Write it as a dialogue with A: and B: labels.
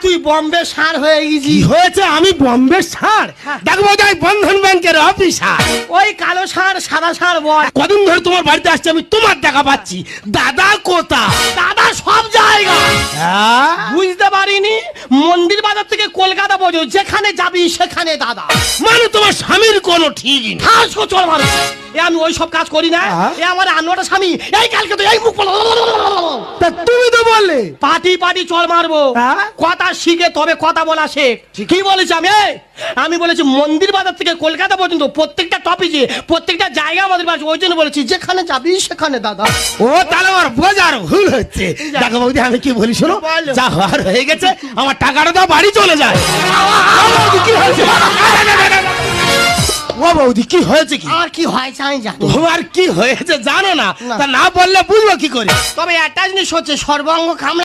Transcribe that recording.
A: তুই বম্বে সার হয়ে গেছি।
B: কি হয়েছে? আমি বম্বে সার?
A: হ্যাঁ।
B: দেখো বোধহয় বন্ধন ব্যাংকের অফিসার।
A: ওই কালো সার সাদা সার বল।
B: কদিন ধরে তোমার বাড়িতে আসছে, আমি তোমার দেখা পাচ্ছি। দাদা কোথা?
A: দাদা সব জায়গা।
B: হ্যাঁ?
A: বুঝতে পারিনি, মন্দির বাজার থেকে কলকাতা পর্যন্ত যেখানে যাবি সেখানে দাদা।
B: মানে তোমার স্বামীর কোনো ঠিকই নেই।
A: ঠাস করে চল মারো। এ আমি ওই সব কাজ করি না।
B: হ্যাঁ।
A: এ আমার আনোয়ারটা স্বামী, এই কালকে তো এই মুখ
B: তা তুমি তো বললে।
A: পাটি পাটি চল মারবো।
B: হ্যাঁ।
A: কথা শিখে তবে কথা বলা শেখ। কি বলেছি আমি? আমি বলেছি মন্দির বাজার থেকে কলকাতা পর্যন্ত প্রত্যেকটা টপিকে প্রত্যেকটা জায়গা আমাদের বাড়ি। ওই জন্য বলেছি যেখানে যাবি সেখানে দাদা।
B: ও তাহলে আমার বোঝার ভুল হচ্ছে। দেখো বৌদি, আমি কি বলি শোনো,
A: বলো।
B: যা হওয়ার হয়ে গেছে, আমার টাকাটা দাও, বাড়ি চলে যায়। কি হয়েছে? ও বৌদি, কি হয়েছে? কি
A: আর কি হয়েছে আমি জানি।
B: তোমার কি হয়েছে জানো না?
A: না।
B: তা না বললে বুঝবো কি করে?
A: তবে একটা জিনিস হচ্ছে, সর্বাঙ্গ কামড়ে